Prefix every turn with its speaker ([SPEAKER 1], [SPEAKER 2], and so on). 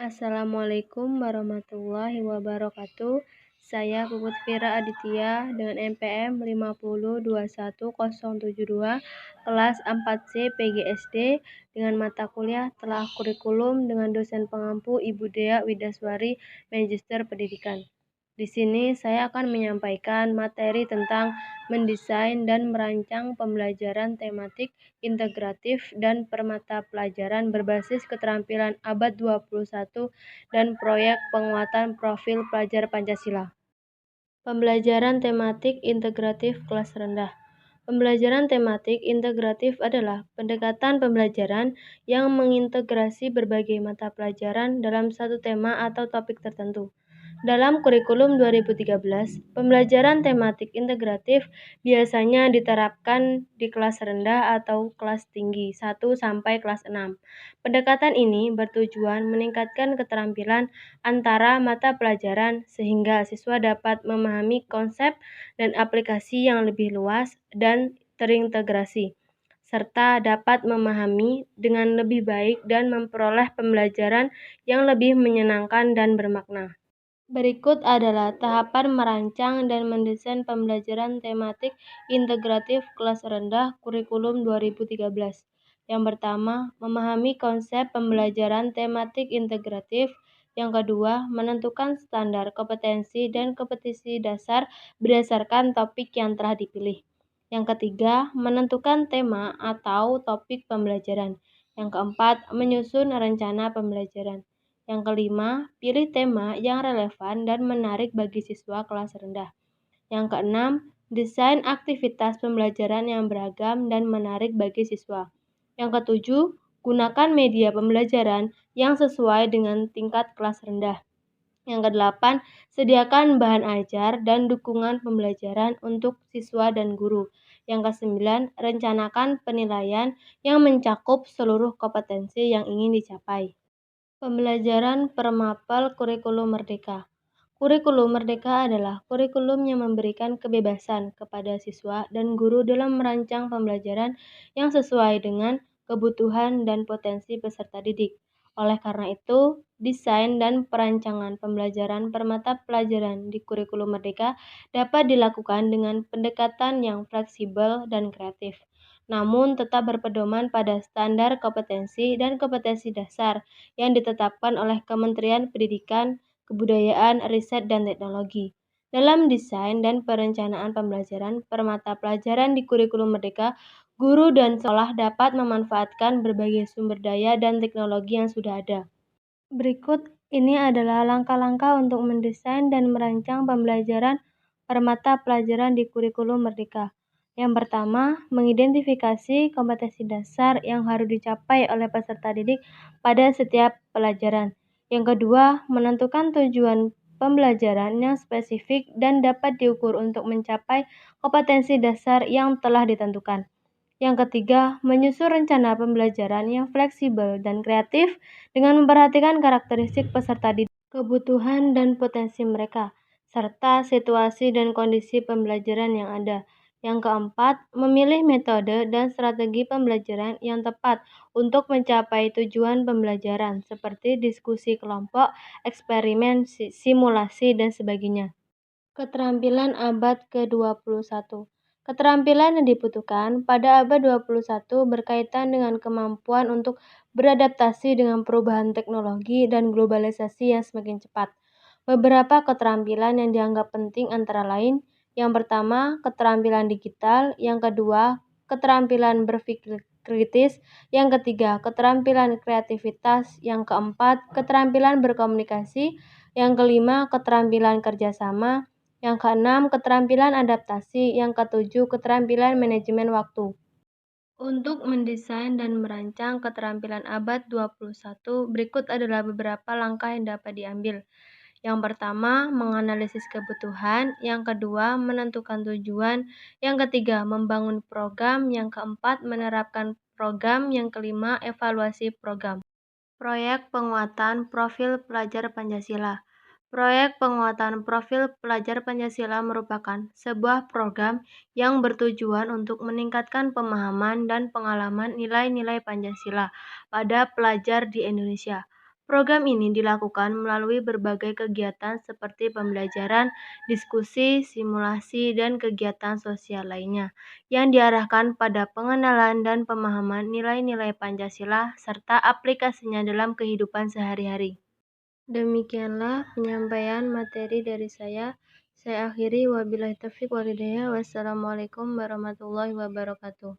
[SPEAKER 1] Assalamualaikum warahmatullahi wabarakatuh. Saya Puput Vira Aditya dengan NPM 5021072 kelas 4C PGSD dengan mata kuliah telah kurikulum dengan dosen pengampu Ibu Dea Widaswari, Magister Pendidikan. Di sini saya akan menyampaikan materi tentang mendesain dan merancang pembelajaran tematik integratif dan permata pelajaran berbasis keterampilan abad 21 dan proyek penguatan profil pelajar Pancasila. Pembelajaran tematik integratif kelas rendah. Pembelajaran tematik integratif adalah pendekatan pembelajaran yang mengintegrasi berbagai mata pelajaran dalam satu tema atau topik tertentu. Dalam kurikulum 2013, pembelajaran tematik integratif biasanya diterapkan di kelas rendah atau kelas tinggi 1 sampai kelas 6. Pendekatan ini bertujuan meningkatkan keterampilan antara mata pelajaran sehingga siswa dapat memahami konsep dan aplikasi yang lebih luas dan terintegrasi, serta dapat memahami dengan lebih baik dan memperoleh pembelajaran yang lebih menyenangkan dan bermakna. Berikut adalah tahapan merancang dan mendesain pembelajaran tematik integratif kelas rendah kurikulum 2013. Yang pertama, memahami konsep pembelajaran tematik integratif. Yang kedua, menentukan standar kompetensi dan kompetensi dasar berdasarkan topik yang telah dipilih. Yang ketiga, menentukan tema atau topik pembelajaran. Yang keempat, menyusun rencana pembelajaran. Yang kelima, pilih tema yang relevan dan menarik bagi siswa kelas rendah. Yang keenam, desain aktivitas pembelajaran yang beragam dan menarik bagi siswa. Yang ketujuh, gunakan media pembelajaran yang sesuai dengan tingkat kelas rendah. Yang kedelapan, sediakan bahan ajar dan dukungan pembelajaran untuk siswa dan guru. Yang kesembilan, rencanakan penilaian yang mencakup seluruh kompetensi yang ingin dicapai. Pembelajaran permapel kurikulum merdeka. Kurikulum merdeka adalah kurikulum yang memberikan kebebasan kepada siswa dan guru dalam merancang pembelajaran yang sesuai dengan kebutuhan dan potensi peserta didik. Oleh karena itu, desain dan perancangan pembelajaran permata pelajaran di kurikulum merdeka dapat dilakukan dengan pendekatan yang fleksibel dan kreatif, namun tetap berpedoman pada standar kompetensi dan kompetensi dasar yang ditetapkan oleh Kementerian Pendidikan, Kebudayaan, Riset, dan Teknologi. Dalam desain dan perencanaan pembelajaran permata pelajaran di kurikulum merdeka, guru dan sekolah dapat memanfaatkan berbagai sumber daya dan teknologi yang sudah ada. Berikut ini adalah langkah-langkah untuk mendesain dan merancang pembelajaran permata pelajaran di kurikulum merdeka. Yang pertama, mengidentifikasi kompetensi dasar yang harus dicapai oleh peserta didik pada setiap pelajaran. Yang kedua, menentukan tujuan pembelajaran yang spesifik dan dapat diukur untuk mencapai kompetensi dasar yang telah ditentukan. Yang ketiga, menyusun rencana pembelajaran yang fleksibel dan kreatif dengan memperhatikan karakteristik peserta didik, kebutuhan dan potensi mereka, serta situasi dan kondisi pembelajaran yang ada. Yang keempat, memilih metode dan strategi pembelajaran yang tepat untuk mencapai tujuan pembelajaran, seperti diskusi kelompok, eksperimen, simulasi, dan sebagainya. Keterampilan abad ke-21. Keterampilan yang dibutuhkan pada abad 21 berkaitan dengan kemampuan untuk beradaptasi dengan perubahan teknologi dan globalisasi yang semakin cepat. Beberapa keterampilan yang dianggap penting antara lain, yang pertama, keterampilan digital, yang kedua, keterampilan berpikir kritis, yang ketiga, keterampilan kreativitas, yang keempat, keterampilan berkomunikasi, yang kelima, keterampilan kerjasama, yang keenam, keterampilan adaptasi, yang ketujuh, keterampilan manajemen waktu. Untuk mendesain dan merancang keterampilan abad 21, berikut adalah beberapa langkah yang dapat diambil. Yang pertama, menganalisis kebutuhan. Yang kedua, menentukan tujuan. Yang ketiga, membangun program. Yang keempat, menerapkan program. Yang kelima, evaluasi program. Proyek penguatan profil pelajar Pancasila. Proyek penguatan profil pelajar Pancasila merupakan sebuah program yang bertujuan untuk meningkatkan pemahaman dan pengalaman nilai-nilai Pancasila pada pelajar di Indonesia. Program ini dilakukan melalui berbagai kegiatan seperti pembelajaran, diskusi, simulasi, dan kegiatan sosial lainnya yang diarahkan pada pengenalan dan pemahaman nilai-nilai Pancasila serta aplikasinya dalam kehidupan sehari-hari. Demikianlah penyampaian materi dari saya. Saya akhiri wabillahi taufiq wal hidayah. Wassalamualaikum warahmatullahi wabarakatuh.